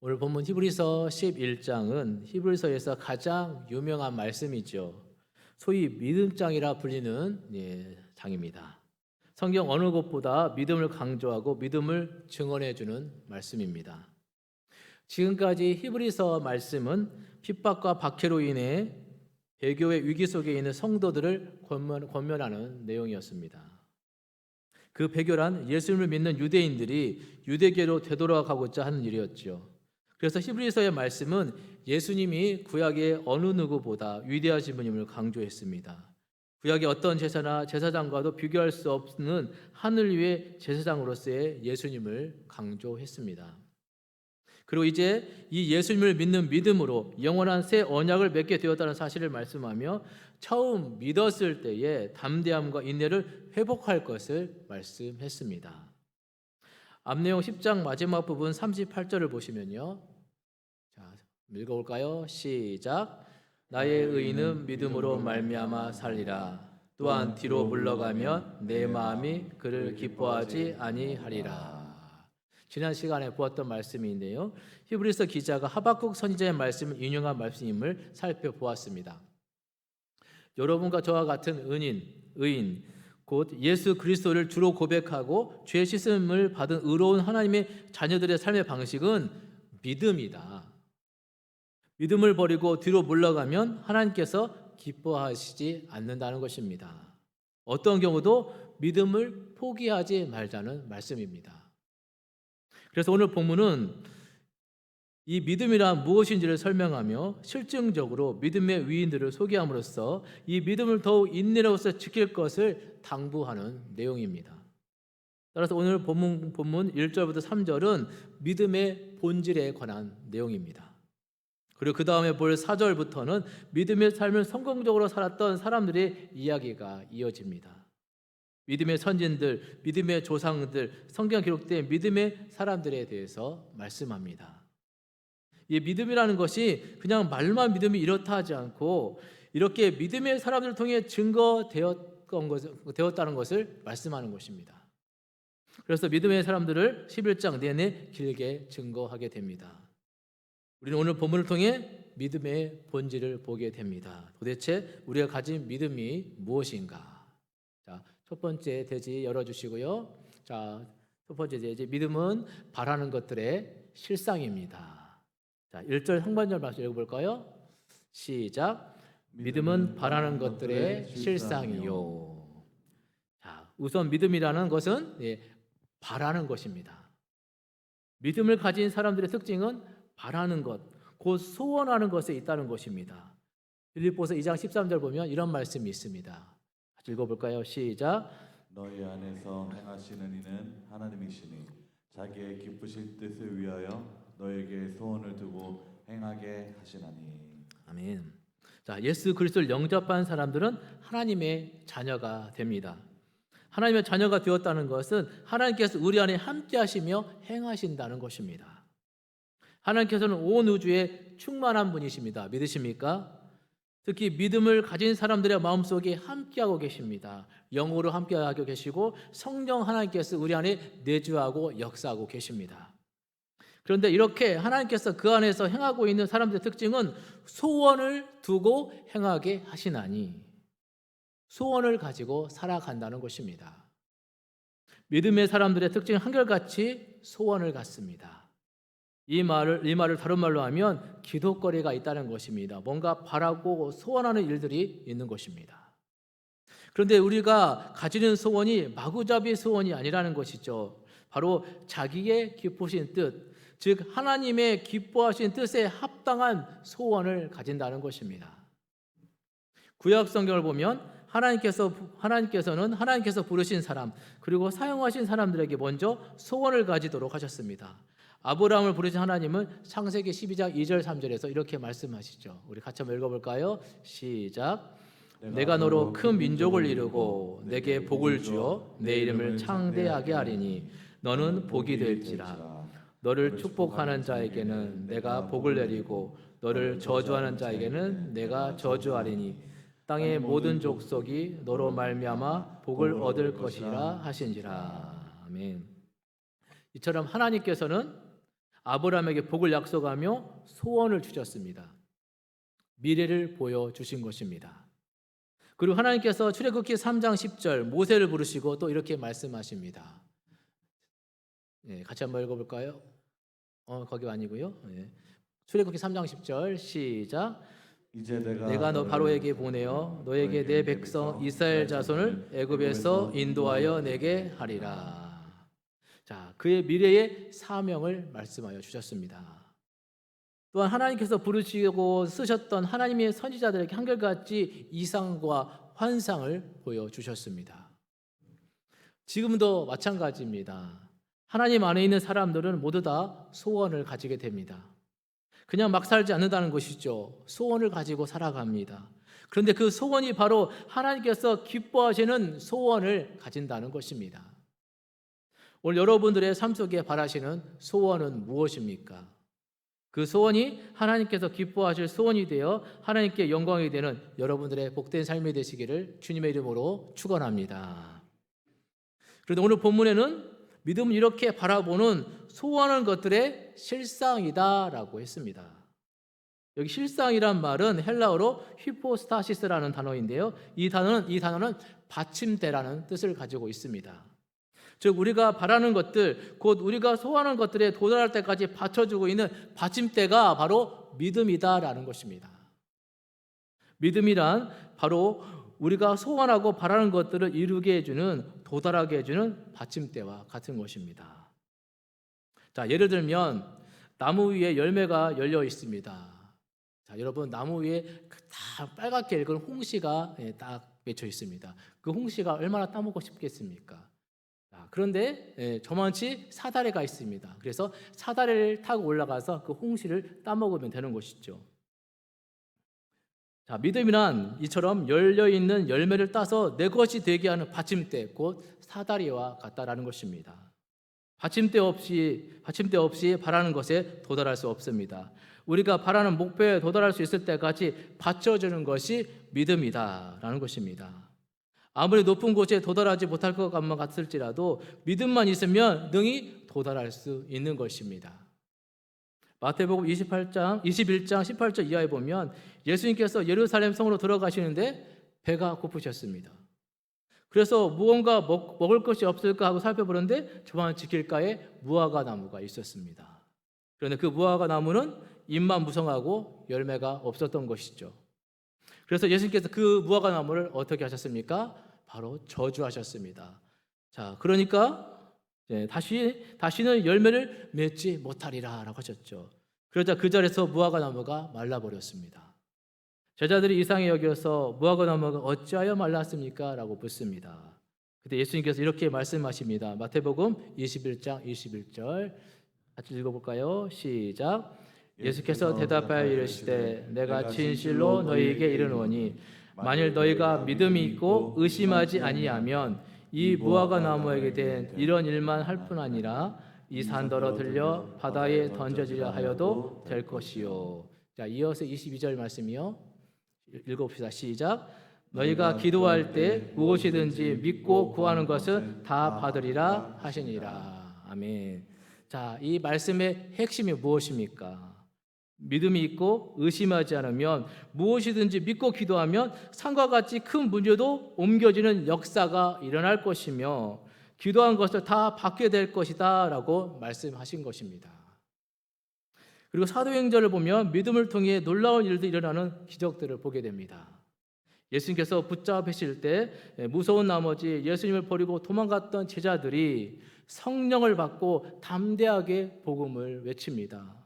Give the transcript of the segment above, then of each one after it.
오늘 본문 히브리서 11장은 히브리서에서 가장 유명한 말씀이죠. 소위 믿음장이라 불리는 장입니다. 성경 어느 곳보다 믿음을 강조하고 믿음을 증언해 주는 말씀입니다. 지금까지 히브리서 말씀은 핍박과 박해로 인해 배교의 위기 속에 있는 성도들을 권면하는 내용이었습니다. 그 배교란 예수님을 믿는 유대인들이 유대계로 되돌아가고자 하는 일이었죠. 그래서 히브리서의 말씀은 예수님이 구약의 어느 누구보다 위대하신 분임을 강조했습니다. 구약의 어떤 제사나 제사장과도 비교할 수 없는 하늘 위의 제사장으로서의 예수님을 강조했습니다. 그리고 이제 이 예수님을 믿는 믿음으로 영원한 새 언약을 맺게 되었다는 사실을 말씀하며 처음 믿었을 때의 담대함과 인내를 회복할 것을 말씀했습니다. 앞내용 10장 마지막 부분 38절을 보시면요. 자, 읽어볼까요? 시작. 나의 의인은 믿음으로 말미암아 살리라. 또한 뒤로 물러가면 내 마음이 그를 기뻐하지 아니하리라. 지난 시간에 보았던 말씀인데요. 히브리서 기자가 하박국 선지자의 말씀을 인용한 말씀임을 살펴보았습니다. 여러분과 저와 같은 의인, 곧 예수 그리스도를 주로 고백하고 죄 씻음을 받은 의로운 하나님의 자녀들의 삶의 방식은 믿음이다. 믿음을 버리고 뒤로 물러가면 하나님께서 기뻐하시지 않는다는 것입니다. 어떤 경우도 믿음을 포기하지 말자는 말씀입니다. 그래서 오늘 본문은 이 믿음이란 무엇인지를 설명하며 실증적으로 믿음의 위인들을 소개함으로써 이 믿음을 더욱 인내로서 지킬 것을 당부하는 내용입니다. 따라서 오늘 본문 1절부터 3절은 믿음의 본질에 관한 내용입니다. 그리고 그 다음에 볼 4절부터는 믿음의 삶을 성공적으로 살았던 사람들의 이야기가 이어집니다. 믿음의 선진들, 믿음의 조상들, 성경에 기록된 믿음의 사람들에 대해서 말씀합니다. 이 믿음이라는 것이 그냥 말만 믿음이 이렇다 하지 않고 이렇게 믿음의 사람들을 통해 증거되었다는 것을 말씀하는 것입니다. 그래서 믿음의 사람들을 11장 내내 길게 증거하게 됩니다. 우리는 오늘 본문을 통해 믿음의 본질을 보게 됩니다. 도대체 우리가 가진 믿음이 무엇인가? 자, 첫 번째 대지 열어주시고요. 자, 첫 번째 대지 믿음은 바라는 것들의 실상입니다. 자, 1절 상반절 말씀 읽어볼까요? 시작. 믿음은 바라는 것들의 실상이요. 자, 우선 믿음이라는 것은 바라는 것입니다. 믿음을 가진 사람들의 특징은 바라는 것, 곧 소원하는 것에 있다는 것입니다. 빌립보서 2장 13절 보면 이런 말씀이 있습니다. 같이 읽어볼까요? 시작. 너희 안에서 행하시는 이는 하나님이시니 자기의 기쁘신 뜻을 위하여 너에게 소원을 두고 행하게 하시나니. 아멘. 자, 예수 그리스도를 영접한 사람들은 하나님의 자녀가 됩니다. 하나님의 자녀가 되었다는 것은 하나님께서 우리 안에 함께 하시며 행하신다는 것입니다. 하나님께서는 온 우주에 충만한 분이십니다. 믿으십니까? 특히 믿음을 가진 사람들의 마음속에 함께하고 계십니다. 영으로 함께하고 계시고 성령 하나님께서 우리 안에 내주하고 역사하고 계십니다. 그런데 이렇게 하나님께서 그 안에서 행하고 있는 사람들의 특징은 소원을 두고 행하게 하시나니 소원을 가지고 살아간다는 것입니다. 믿음의 사람들의 특징은 한결같이 소원을 갖습니다. 이 말을 다른 말로 하면 기도거리가 있다는 것입니다. 뭔가 바라고 소원하는 일들이 있는 것입니다. 그런데 우리가 가지는 소원이 마구잡이 소원이 아니라는 것이죠. 바로 자기의 기쁘신 뜻, 즉 하나님의 기뻐하신 뜻에 합당한 소원을 가진다는 것입니다. 구약 성경을 보면 하나님께서는 하나님께서 부르신 사람 그리고 사용하신 사람들에게 먼저 소원을 가지도록 하셨습니다. 아브라함을 부르신 하나님은 창세기 12장 2절 3절에서 이렇게 말씀하시죠. 우리 같이 한번 읽어볼까요? 시작. 내가 너로 큰 민족을 이루고 내게 복을 주어 내 이름을 창대하게 하리니 너는 복이 될지라. 너를 축복하는 자에게는 내가 복을 내리고 너를 저주하는 자에게는 내가 저주하리니 땅의 모든 족속이 너로 말미암아 복을 얻을 것이라 하신지라. 아멘. 이처럼 하나님께서는 아브라함에게 복을 약속하며 소원을 주셨습니다. 미래를 보여주신 것입니다. 그리고 하나님께서 출애굽기 3장 10절 모세를 부르시고 또 이렇게 말씀하십니다. 같이 한번 읽어볼까요? 거기 아니고요. 출애굽기 3장 10절 시작. 이제 내가 너 바로에게 보내어 너에게 내 백성 이스라엘 자손을 애굽에서 인도하여 내게 하리라. 자, 그의 미래의 사명을 말씀하여 주셨습니다. 또한 하나님께서 부르시고 쓰셨던 하나님의 선지자들에게 한결같이 이상과 환상을 보여주셨습니다. 지금도 마찬가지입니다. 하나님 안에 있는 사람들은 모두 다 소원을 가지게 됩니다. 그냥 막 살지 않는다는 것이죠. 소원을 가지고 살아갑니다. 그런데 그 소원이 바로 하나님께서 기뻐하시는 소원을 가진다는 것입니다. 오늘 여러분들의 삶 속에 바라시는 소원은 무엇입니까? 그 소원이 하나님께서 기뻐하실 소원이 되어 하나님께 영광이 되는 여러분들의 복된 삶이 되시기를 주님의 이름으로 축원합니다. 그런데 오늘 본문에는 믿음은 이렇게 바라보는 소원하는 것들의 실상이다라고 했습니다. 여기 실상이란 말은 헬라어로 히포스타시스라는 단어인데요. 이 단어는 받침대라는 뜻을 가지고 있습니다. 즉 우리가 바라는 것들, 곧 우리가 소원하는 것들에 도달할 때까지 받쳐주고 있는 받침대가 바로 믿음이다라는 것입니다. 믿음이란 바로 우리가 소원하고 바라는 것들을 이루게 해주는, 도달하게 해주는 받침대와 같은 것입니다. 자, 예를 들면 나무 위에 열매가 열려 있습니다. 자, 여러분 나무 위에 다 빨갛게 익은 홍시가 딱 맺혀 있습니다. 그 홍시가 얼마나 따먹고 싶겠습니까? 그런데 저만치 사다리가 있습니다. 그래서 사다리를 타고 올라가서 그 홍시를 따먹으면 되는 것이죠. 자, 믿음이란 이처럼 열려있는 열매를 따서 내 것이 되게 하는 받침대, 곧 사다리와 같다라는 것입니다. 받침대 없이 바라는 것에 도달할 수 없습니다. 우리가 바라는 목표에 도달할 수 있을 때까지 받쳐주는 것이 믿음이다라는 것입니다. 아무리 높은 곳에 도달하지 못할 것만 같을지라도 믿음만 있으면 능히 도달할 수 있는 것입니다. 마태복음 21장 18절 이하에 보면 예수님께서 예루살렘 성으로 들어가시는데 배가 고프셨습니다. 그래서 무언가 먹을 것이 없을까 하고 살펴보는데 저만치 길가에 무화과 나무가 있었습니다. 그런데 그 무화과 나무는 잎만 무성하고 열매가 없었던 것이죠. 그래서 예수님께서 그 무화과 나무를 어떻게 하셨습니까? 바로 저주하셨습니다. 자, 그러니까 다시는 열매를 맺지 못하리라라고 하셨죠. 그러자 그 자리에서 무화과 나무가 말라버렸습니다. 제자들이 이상히 여겨서 무화과 나무가 어찌하여 말랐습니까? 라고 묻습니다. 그때 예수님께서 이렇게 말씀하십니다. 마태복음 21장 21절 같이 읽어볼까요? 시작. 예수께서 대답하여 이르시되 내가 진실로 너희에게 이르노니 만일 너희가 믿음이 있고 의심하지 아니하면 이 무화과 나무에게 된 이런 일만 할 뿐 아니라 이 산더러 들려 바다에 던져지려 하여도 될 것이요. 자, 이어서 22절 말씀이요. 읽어봅시다. 시작. 너희가 기도할 때 무엇이든지 믿고 구하는 것은 다 받으리라 하시니라. 아멘. 자, 이 말씀의 핵심이 무엇입니까? 믿음이 있고 의심하지 않으면 무엇이든지 믿고 기도하면 산과 같이 큰 문제도 옮겨지는 역사가 일어날 것이며 기도한 것을 다 받게 될 것이다 라고 말씀하신 것입니다. 그리고 사도행전을 보면 믿음을 통해 놀라운 일들이 일어나는 기적들을 보게 됩니다. 예수님께서 붙잡으실 때 무서운 나머지 예수님을 버리고 도망갔던 제자들이 성령을 받고 담대하게 복음을 외칩니다.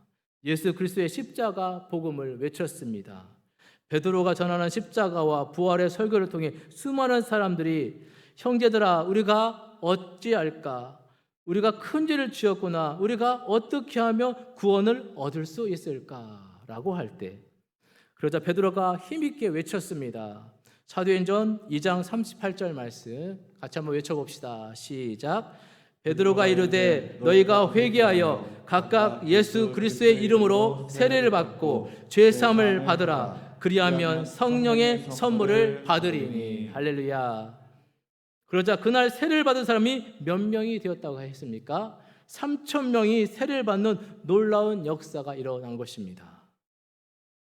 예수 그리스도의 십자가 복음을 외쳤습니다. 베드로가 전하는 십자가와 부활의 설교를 통해 수많은 사람들이 형제들아 우리가 어찌할까? 우리가 큰 죄를 지었구나. 우리가 어떻게 하면 구원을 얻을 수 있을까라고 할 때 그러자 베드로가 힘있게 외쳤습니다. 사도행전 2장 38절 말씀 같이 한번 외쳐봅시다. 시작. 베드로가 이르되 너희가 회개하여 각각 예수 그리스도의 이름으로 세례를 받고 죄 사함을 받으라. 그리하면 성령의 선물을 받으리니. 할렐루야. 그러자 그날 세례를 받은 사람이 몇 명이 되었다고 했습니까? 3,000명이 세례를 받는 놀라운 역사가 일어난 것입니다.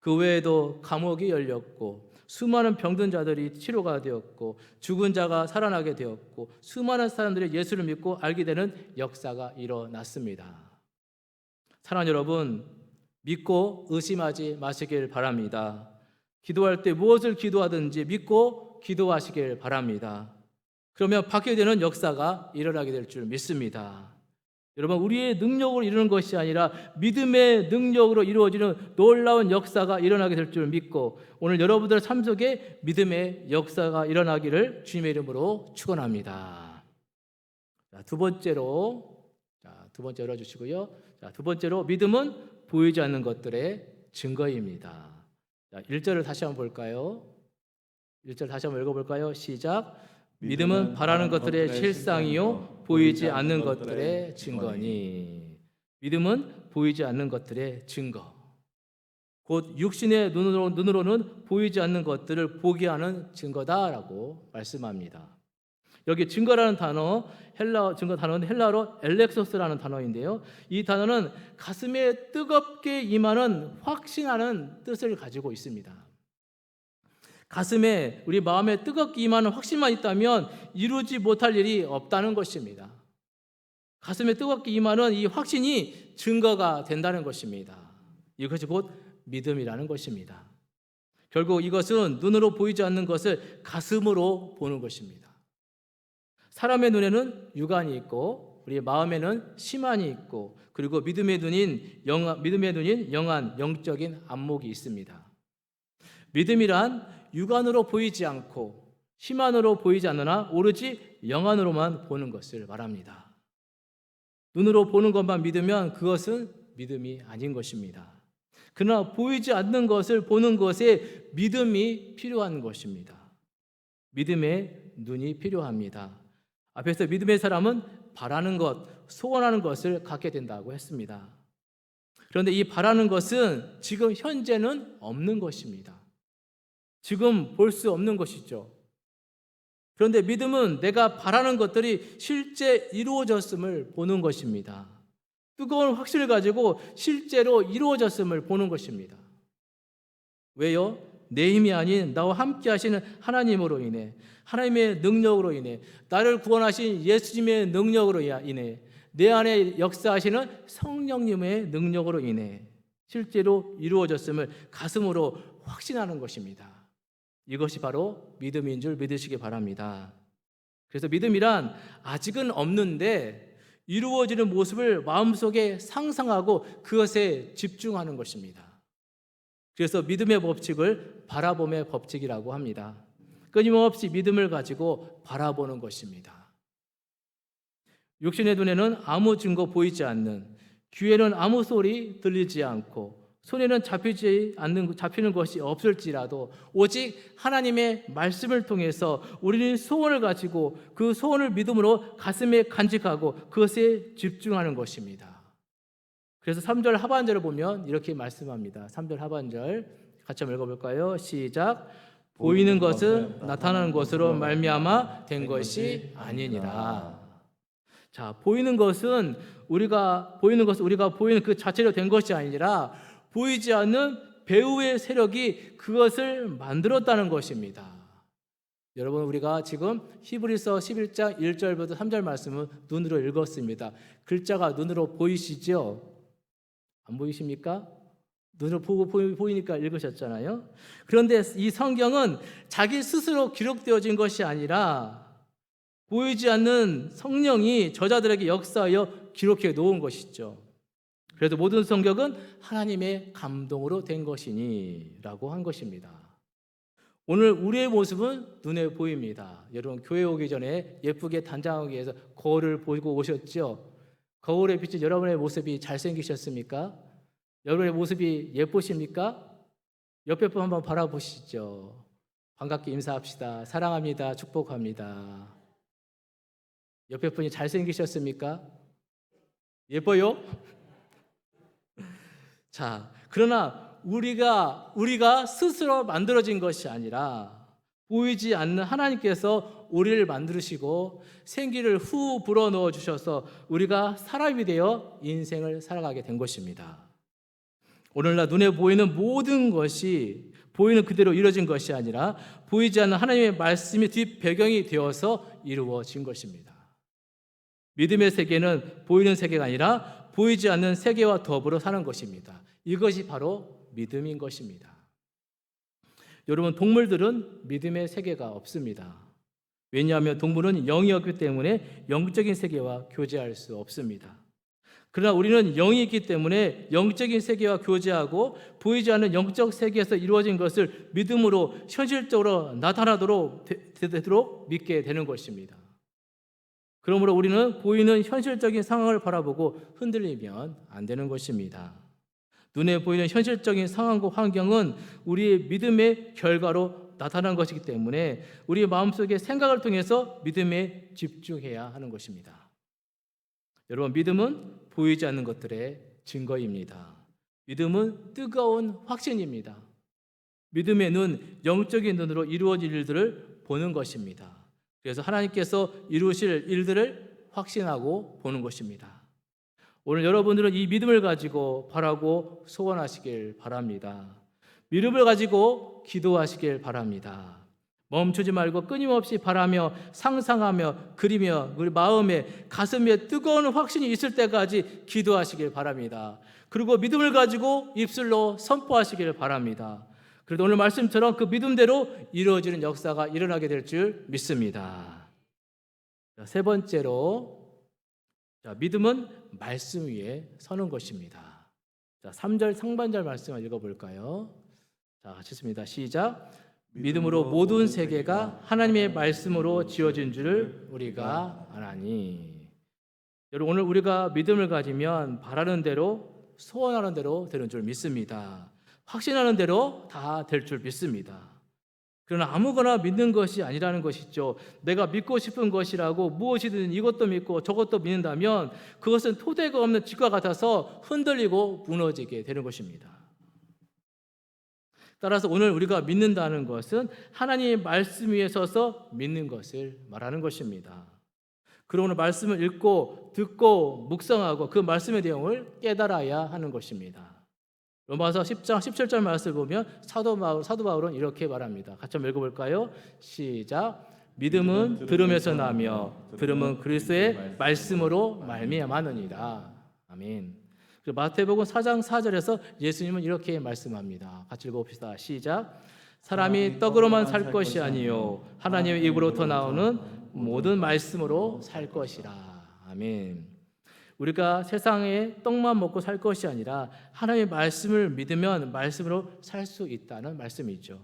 그 외에도 감옥이 열렸고 수많은 병든 자들이 치료가 되었고 죽은 자가 살아나게 되었고 수많은 사람들이 예수를 믿고 알게 되는 역사가 일어났습니다. 사랑하는 여러분, 믿고 의심하지 마시길 바랍니다. 기도할 때 무엇을 기도하든지 믿고 기도하시길 바랍니다. 그러면 받게 되는 역사가 일어나게 될 줄 믿습니다. 여러분, 우리의 능력으로 이루는 것이 아니라 믿음의 능력으로 이루어지는 놀라운 역사가 일어나게 될 줄 믿고 오늘 여러분들의 삶 속에 믿음의 역사가 일어나기를 주님의 이름으로 축원합니다. 두 번째로 열어주시고요. 두 번째로 믿음은 보이지 않는 것들의 증거입니다. 1절을 다시 한번 볼까요? 1절 다시 한번 읽어볼까요? 시작. 믿음은 바라는 것들의 실상이요 보이지 않는 것들의 증거니. 믿음은 보이지 않는 것들의 증거. 곧 육신의 눈으로는 보이지 않는 것들을 보게 하는 증거다라고 말씀합니다. 여기 증거라는 단어, 증거 단어는 헬라어로 엘렉소스라는 단어인데요. 이 단어는 가슴에 뜨겁게 임하는 확신하는 뜻을 가지고 있습니다. 가슴에 우리 마음에 뜨겁게 임하는 확신만 있다면 이루지 못할 일이 없다는 것입니다. 가슴에 뜨겁게 임하는 이 확신이 증거가 된다는 것입니다. 이것이 곧 믿음이라는 것입니다. 결국 이것은 눈으로 보이지 않는 것을 가슴으로 보는 것입니다. 사람의 눈에는 육안이 있고 우리 마음에는 심안이 있고 그리고 믿음의 눈인 영안, 영적인 안목이 있습니다. 믿음이란 육안으로 보이지 않고 심안으로 보이지 않으나 오로지 영안으로만 보는 것을 말합니다. 눈으로 보는 것만 믿으면 그것은 믿음이 아닌 것입니다. 그러나 보이지 않는 것을 보는 것에 믿음이 필요한 것입니다. 믿음의 눈이 필요합니다. 앞에서 믿음의 사람은 바라는 것, 소원하는 것을 갖게 된다고 했습니다. 그런데 이 바라는 것은 지금 현재는 없는 것입니다. 지금 볼 수 없는 것이죠. 그런데 믿음은 내가 바라는 것들이 실제 이루어졌음을 보는 것입니다. 뜨거운 확신을 가지고 실제로 이루어졌음을 보는 것입니다. 왜요? 내 힘이 아닌 나와 함께 하시는 하나님으로 인해, 하나님의 능력으로 인해, 나를 구원하신 예수님의 능력으로 인해, 내 안에 역사하시는 성령님의 능력으로 인해 실제로 이루어졌음을 가슴으로 확신하는 것입니다. 이것이 바로 믿음인 줄 믿으시기 바랍니다. 그래서 믿음이란 아직은 없는데 이루어지는 모습을 마음속에 상상하고 그것에 집중하는 것입니다. 그래서 믿음의 법칙을 바라봄의 법칙이라고 합니다. 끊임없이 믿음을 가지고 바라보는 것입니다. 육신의 눈에는 아무 증거 보이지 않는, 귀에는 아무 소리 들리지 않고, 손에는 잡히는 것이 없을지라도 오직 하나님의 말씀을 통해서 우리는 소원을 가지고 그 소원을 믿음으로 가슴에 간직하고 그것에 집중하는 것입니다. 그래서 3절 하반절을 보면 이렇게 말씀합니다. 3절 하반절 같이 한번 읽어볼까요? 시작. 보이는 것은 나타나는 것으로 말미암아 된 것이 아니니라. 자, 보이는 것은 우리가 보이는 그 자체로 된 것이 아니라 보이지 않는 배후의 세력이 그것을 만들었다는 것입니다. 여러분, 우리가 지금 히브리서 11장 1절부터 3절 말씀은 눈으로 읽었습니다. 글자가 눈으로 보이시죠? 안 보이십니까? 눈으로 보이니까 읽으셨잖아요. 그런데 이 성경은 자기 스스로 기록되어진 것이 아니라 보이지 않는 성령이 저자들에게 역사하여 기록해 놓은 것이죠. 그래서 모든 성경은 하나님의 감동으로 된 것이니 라고 한 것입니다. 오늘 우리의 모습은 눈에 보입니다. 여러분, 교회 오기 전에 예쁘게 단장하기 위해서 거울을 보고 오셨죠? 거울에 비친 여러분의 모습이 잘생기셨습니까? 여러분의 모습이 예쁘십니까? 옆에 분 한번 바라보시죠. 반갑게 인사합시다. 사랑합니다. 축복합니다. 옆에 분이 잘생기셨습니까? 예뻐요? 자, 그러나 우리가 스스로 만들어진 것이 아니라 보이지 않는 하나님께서 우리를 만드시고 생기를 후 불어넣어 주셔서 우리가 사람이 되어 인생을 살아가게 된 것입니다. 오늘날 눈에 보이는 모든 것이 보이는 그대로 이루어진 것이 아니라 보이지 않는 하나님의 말씀이 뒷배경이 되어서 이루어진 것입니다. 믿음의 세계는 보이는 세계가 아니라 보이지 않는 세계와 더불어 사는 것입니다. 이것이 바로 믿음인 것입니다. 여러분, 동물들은 믿음의 세계가 없습니다. 왜냐하면 동물은 영이 없기 때문에 영적인 세계와 교제할 수 없습니다. 그러나 우리는 영이 있기 때문에 영적인 세계와 교제하고 보이지 않는 영적 세계에서 이루어진 것을 믿음으로 현실적으로 나타나도록 되도록 믿게 되는 것입니다. 그러므로 우리는 보이는 현실적인 상황을 바라보고 흔들리면 안 되는 것입니다. 눈에 보이는 현실적인 상황과 환경은 우리의 믿음의 결과로 나타난 것이기 때문에 우리 마음속의 생각을 통해서 믿음에 집중해야 하는 것입니다. 여러분, 믿음은 보이지 않는 것들의 증거입니다. 믿음은 뜨거운 확신입니다. 믿음의 눈, 영적인 눈으로 이루어질 일들을 보는 것입니다. 그래서 하나님께서 이루실 일들을 확신하고 보는 것입니다. 오늘 여러분들은 이 믿음을 가지고 바라고 소원하시길 바랍니다. 믿음을 가지고 기도하시길 바랍니다. 멈추지 말고 끊임없이 바라며 상상하며 그리며 우리 마음에 가슴에 뜨거운 확신이 있을 때까지 기도하시길 바랍니다. 그리고 믿음을 가지고 입술로 선포하시길 바랍니다. 그래도 오늘 말씀처럼 그 믿음대로 이루어지는 역사가 일어나게 될 줄 믿습니다. 세 번째로, 믿음은 말씀 위에 서는 것입니다. 3절 상반절 말씀을 읽어볼까요? 같이 읽습니다. 시작. 믿음으로 모든 세계가 하나님의 말씀으로 지어진 줄을 우리가 아나니. 여러분, 오늘 우리가 믿음을 가지면 바라는 대로 소원하는 대로 되는 줄 믿습니다. 확신하는 대로 다 될 줄 믿습니다. 그러나 아무거나 믿는 것이 아니라는 것이죠. 내가 믿고 싶은 것이라고 무엇이든 이것도 믿고 저것도 믿는다면 그것은 토대가 없는 집과 같아서 흔들리고 무너지게 되는 것입니다. 따라서 오늘 우리가 믿는다는 것은 하나님의 말씀 위에 서서 믿는 것을 말하는 것입니다. 그리고 오늘 말씀을 읽고 듣고 묵상하고 그 말씀의 내용을 깨달아야 하는 것입니다. 로마서 10장 17절 말씀을 보면 사도 바울은 이렇게 말합니다. 같이 한번 읽어볼까요? 시작. 믿음은 들음에서 나며 들음은 그리스도의 말씀으로 말미암았느니라. 아멘. 마태복음 4장 4절에서 예수님은 이렇게 말씀합니다. 같이 읽어봅시다. 시작. 사람이 떡으로만 살 것이 아니요 하나님의 입으로부터 나오는 모든 말씀으로 살 것이라. 아멘. 우리가 세상에 떡만 먹고 살 것이 아니라 하나님의 말씀을 믿으면 말씀으로 살 수 있다는 말씀이죠.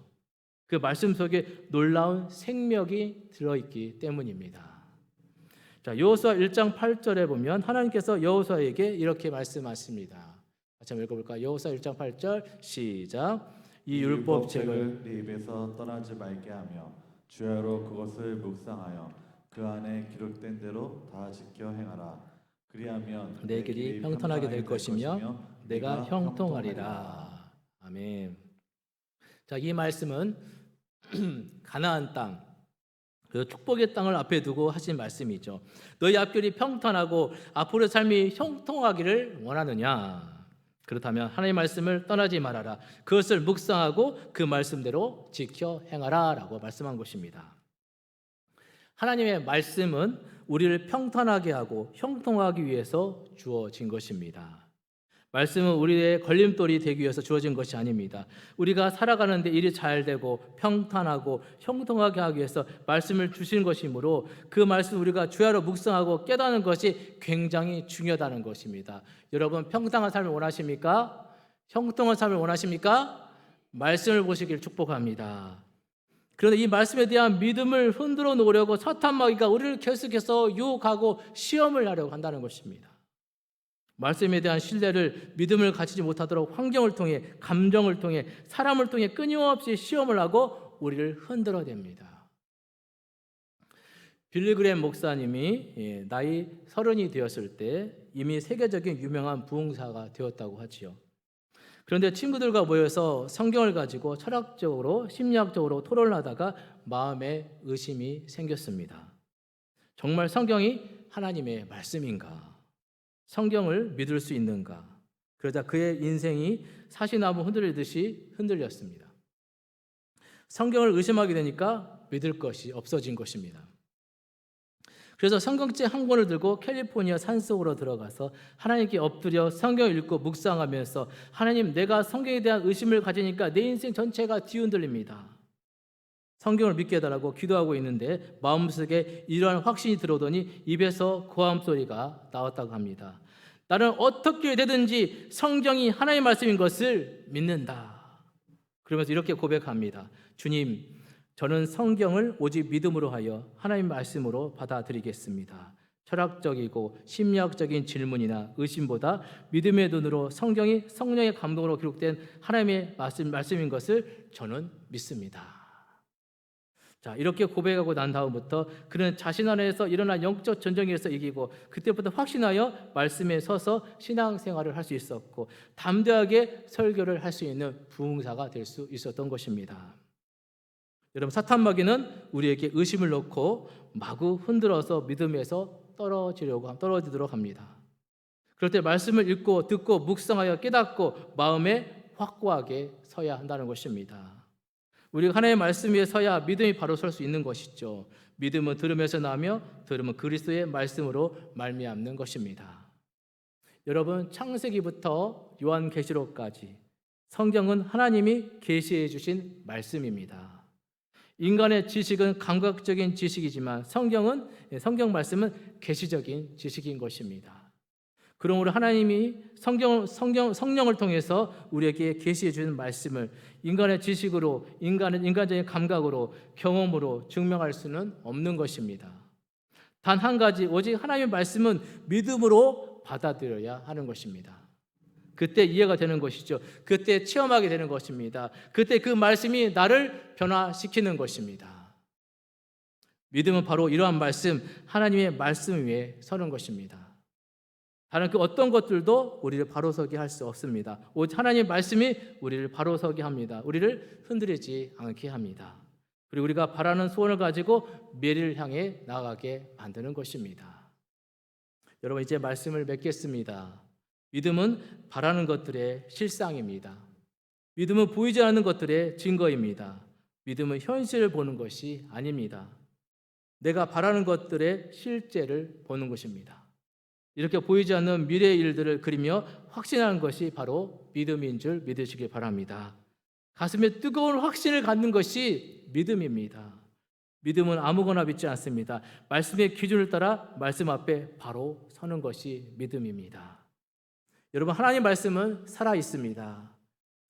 그 말씀 속에 놀라운 생명이 들어있기 때문입니다. 여호수아 1장 8절에 보면 하나님께서 여호수아에게 이렇게 말씀하십니다. 같이 한번 읽어볼까요? 여호수아 1장 8절 시작. 이 율법책을 네 입에서 떠나지 말게 하며 주야로 그것을 묵상하여 그 안에 기록된 대로 다 지켜 행하라. 그리하면 내 길이 평탄하게 될 것이며 내가 형통하리라. 아멘. 이 말씀은 가나안 땅, 그 축복의 땅을 앞에 두고 하신 말씀이죠. 너희 앞길이 평탄하고 앞으로의 삶이 형통하기를 원하느냐? 그렇다면 하나님의 말씀을 떠나지 말아라. 그것을 묵상하고 그 말씀대로 지켜 행하라 라고 말씀한 것입니다. 하나님의 말씀은 우리를 평탄하게 하고 형통하기 위해서 주어진 것입니다. 말씀은 우리의 걸림돌이 되기 위해서 주어진 것이 아닙니다. 우리가 살아가는데 일이 잘 되고 평탄하고 형통하게 하기 위해서 말씀을 주신 것이므로 그 말씀 우리가 주야로 묵상하고 깨닫는 것이 굉장히 중요하다는 것입니다. 여러분, 평탄한 삶을 원하십니까? 형통한 삶을 원하십니까? 말씀을 보시길 축복합니다. 그런데 이 말씀에 대한 믿음을 흔들어 놓으려고 사탄 마귀가 우리를 계속해서 유혹하고 시험을 하려고 한다는 것입니다. 말씀에 대한 신뢰를 믿음을 가지지 못하도록 환경을 통해 감정을 통해 사람을 통해 끊임없이 시험을 하고 우리를 흔들어댑니다. 빌리그램 목사님이 나이 30이 되었을 때 이미 세계적인 유명한 부흥사가 되었다고 하지요. 그런데 친구들과 모여서 성경을 가지고 철학적으로 심리학적으로 토론을 하다가 마음에 의심이 생겼습니다. 정말 성경이 하나님의 말씀인가? 성경을 믿을 수 있는가? 그러자 그의 인생이 사시나무 흔들리듯이 흔들렸습니다. 성경을 의심하게 되니까 믿을 것이 없어진 것입니다. 그래서 성경책 한 권을 들고 캘리포니아 산속으로 들어가서 하나님께 엎드려 성경을 읽고 묵상하면서 하나님, 내가 성경에 대한 의심을 가지니까 내 인생 전체가 뒤흔들립니다. 성경을 믿게 해달라고 기도하고 있는데 마음속에 이러한 확신이 들어오더니 입에서 고함 소리가 나왔다고 합니다. 나는 어떻게 되든지 성경이 하나님의 말씀인 것을 믿는다. 그러면서 이렇게 고백합니다. 주님, 저는 성경을 오직 믿음으로 하여 하나님의 말씀으로 받아들이겠습니다. 철학적이고 심리학적인 질문이나 의심보다 믿음의 눈으로 성경이 성령의 감동으로 기록된 하나님의 말씀인 것을 저는 믿습니다. 자, 이렇게 고백하고 난 다음부터 그는 자신 안에서 일어난 영적 전쟁에서 이기고 그때부터 확신하여 말씀에 서서 신앙생활을 할 수 있었고 담대하게 설교를 할 수 있는 부흥사가 될 수 있었던 것입니다. 여러분, 사탄마귀는 우리에게 의심을 넣고 마구 흔들어서 믿음에서 떨어지도록 합니다. 그럴 때 말씀을 읽고 듣고 묵상하여 깨닫고 마음에 확고하게 서야 한다는 것입니다. 우리가 하나님의 말씀 위에 서야 믿음이 바로 설 수 있는 것이죠. 믿음은 들음에서 나며 들음은 그리스도의 말씀으로 말미암는 것입니다. 여러분, 창세기부터 요한계시록까지 성경은 하나님이 계시해 주신 말씀입니다. 인간의 지식은 감각적인 지식이지만 성경 말씀은 계시적인 지식인 것입니다. 그러므로 하나님이 성령을 통해서 우리에게 계시해 주는 말씀을 인간의 지식으로, 인간적인 감각으로, 경험으로 증명할 수는 없는 것입니다. 단 한 가지, 오직 하나님의 말씀은 믿음으로 받아들여야 하는 것입니다. 그때 이해가 되는 것이죠. 그때 체험하게 되는 것입니다. 그때 그 말씀이 나를 변화시키는 것입니다. 믿음은 바로 이러한 말씀, 하나님의 말씀 위에 서는 것입니다. 다른 그 어떤 것들도 우리를 바로서게 할 수 없습니다. 오직 하나님의 말씀이 우리를 바로서게 합니다. 우리를 흔들리지 않게 합니다. 그리고 우리가 바라는 소원을 가지고 미래를 향해 나아가게 만드는 것입니다. 여러분, 이제 말씀을 맺겠습니다. 믿음은 바라는 것들의 실상입니다. 믿음은 보이지 않는 것들의 증거입니다. 믿음은 현실을 보는 것이 아닙니다. 내가 바라는 것들의 실제를 보는 것입니다. 이렇게 보이지 않는 미래의 일들을 그리며 확신하는 것이 바로 믿음인 줄 믿으시기 바랍니다. 가슴에 뜨거운 확신을 갖는 것이 믿음입니다. 믿음은 아무거나 믿지 않습니다. 말씀의 기준을 따라 말씀 앞에 바로 서는 것이 믿음입니다. 여러분, 하나님 말씀은 살아 있습니다.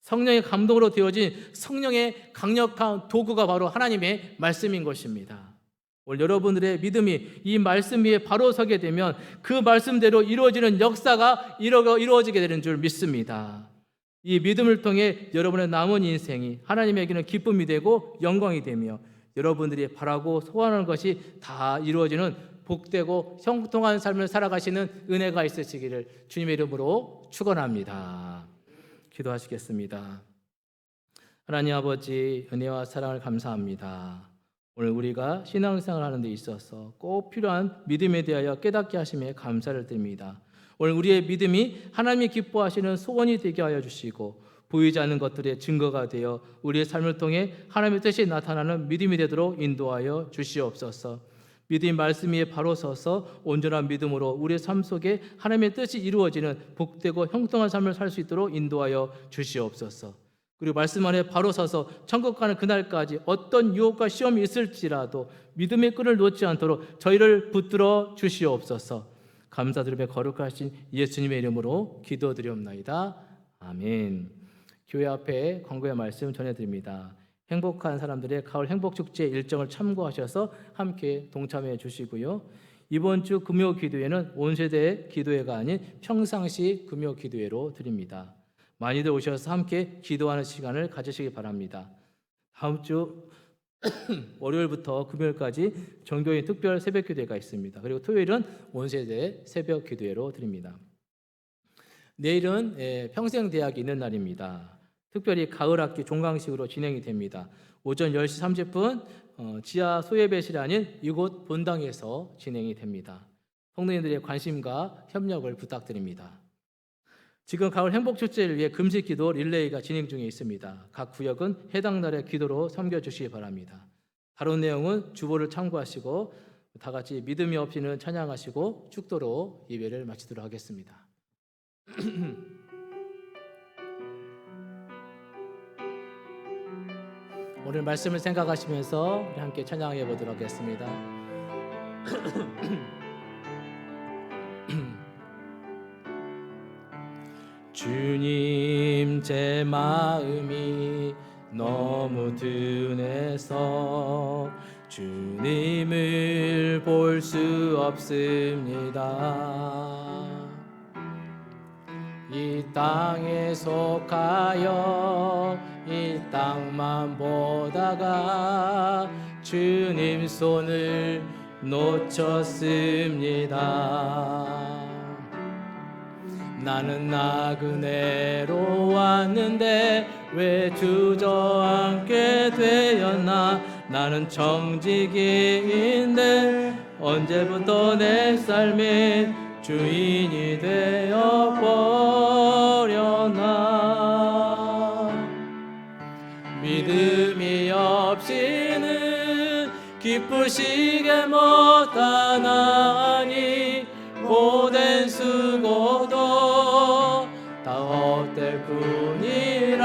성령의 감동으로 되어진 성령의 강력한 도구가 바로 하나님의 말씀인 것입니다. 오늘 여러분들의 믿음이 이 말씀 위에 바로 서게 되면 그 말씀대로 이루어지는 역사가 이루어지게 되는 줄 믿습니다. 이 믿음을 통해 여러분의 남은 인생이 하나님에게는 기쁨이 되고 영광이 되며 여러분들이 바라고 소원하는 것이 다 이루어지는 복되고 형통한 삶을 살아가시는 은혜가 있으시기를 주님의 이름으로 축원합니다. 기도하시겠습니다. 하나님 아버지, 은혜와 사랑을 감사합니다. 오늘 우리가 신앙생활을 하는 데 있어서 꼭 필요한 믿음에 대하여 깨닫게 하심에 감사를 드립니다. 오늘 우리의 믿음이 하나님이 기뻐하시는 소원이 되게 하여 주시고 보이지 않는 것들의 증거가 되어 우리의 삶을 통해 하나님의 뜻이 나타나는 믿음이 되도록 인도하여 주시옵소서. 믿음의 말씀 위에 바로 서서 온전한 믿음으로 우리의 삶 속에 하나님의 뜻이 이루어지는 복되고 형통한 삶을 살 수 있도록 인도하여 주시옵소서. 그리고 말씀 안에 바로 서서 천국 가는 그날까지 어떤 유혹과 시험이 있을지라도 믿음의 끈을 놓지 않도록 저희를 붙들어 주시옵소서. 감사드리며 거룩하신 예수님의 이름으로 기도드리옵나이다. 아멘. 교회 앞에 광고의 말씀 전해드립니다. 행복한 사람들의 가을 행복축제 일정을 참고하셔서 함께 동참해 주시고요. 이번 주 금요 기도회는 온세대 기도회가 아닌 평상시 금요 기도회로 드립니다. 많이들 오셔서 함께 기도하는 시간을 가지시기 바랍니다. 다음 주 월요일부터 금요일까지 정교인 특별 새벽 기도회가 있습니다. 그리고 토요일은 온세대 새벽 기도회로 드립니다. 내일은 평생대학이 있는 날입니다. 특별히 가을 학기 종강식으로 진행이 됩니다. 오전 10시 30분 지하 소예배실이 아닌 이곳 본당에서 진행이 됩니다. 성도님들의 관심과 협력을 부탁드립니다. 지금 가을 행복축제를 위해 금식기도 릴레이가 진행 중에 있습니다. 각 구역은 해당 날의 기도로 섬겨주시기 바랍니다. 다른 내용은 주보를 참고하시고 다 같이 믿음이 없이는 찬양하시고 축도로 예배를 마치도록 하겠습니다. 오늘 말씀을 생각하시면서 우리 함께 찬양해 보도록 하겠습니다. 주님, 제 마음이 너무 둔해서 주님을 볼 수 없습니다. 이 땅에 속하여 이 땅만 보다가 주님 손을 놓쳤습니다. 나는 나그네로 왔는데 왜 주저앉게 되었나. 나는 정직이인데 언제부터 내 삶의 주인이 되어 버렸나. 믿음이 없이는 기쁘시게 못하나니 고된 수고도 다 헛될 뿐이라.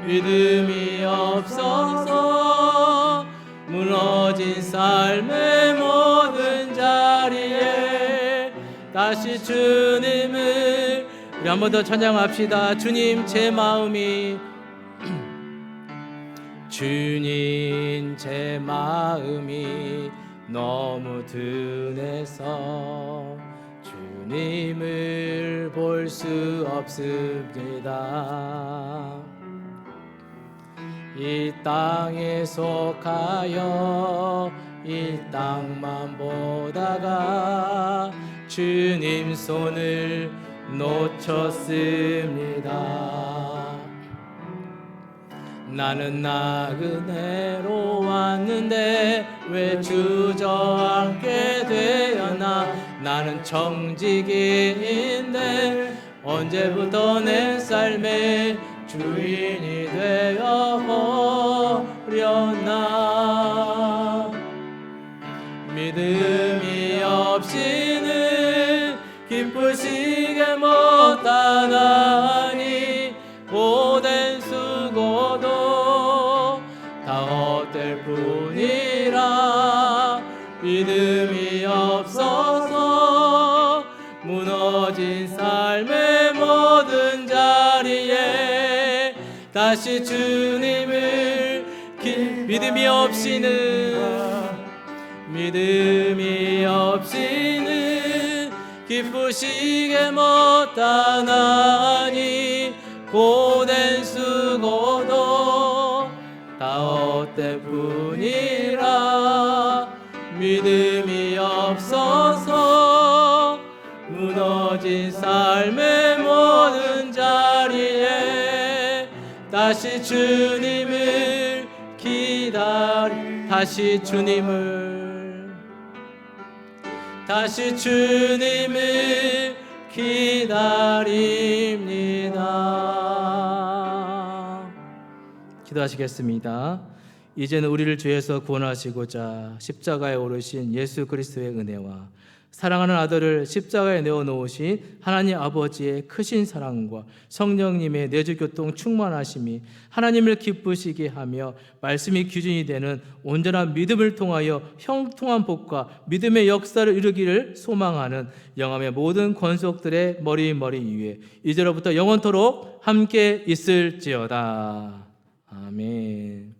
믿음이 없어서 무너진 삶의 모든 자리에 다시 주님을 우리 한 번 더 찬양합시다. 주님, 제 마음이 주님, 제 마음이 너무 둔해서 주님을 볼 수 없습니다. 이 땅에 속하여 이 땅만 보다가 주님 손을 놓쳤습니다. 나는 나그네로 왔는데 왜 주저앉게 되었나. 나는 정직이인데 언제부터 내 삶의 주인이 되어 버렸나. 믿음이 없이는 기쁘시게 못하나니 고된 수고도 다 헛될 뿐이라. 믿음이 없어서 무너진 삶의 모든 자리에 다시 주님을 믿음이 없이는 기쁘시게 못하나니 고된 수고도 다 헛될 뿐이라. 믿음이 없어서 무너진 삶의 모든 자리에 다시 주님을 다시 주님을 기다립니다. 기도하시겠습니다. 이제는 우리를 죄에서 구원하시고자 십자가에 오르신 예수 그리스도의 은혜와 사랑하는 아들을 십자가에 내어놓으신 하나님 아버지의 크신 사랑과 성령님의 내주교통 충만하심이 하나님을 기쁘시게 하며 말씀이 기준이 되는 온전한 믿음을 통하여 형통한 복과 믿음의 역사를 이루기를 소망하는 영암의 모든 권속들의 머리 위에 이제로부터 영원토록 함께 있을지어다. 아멘.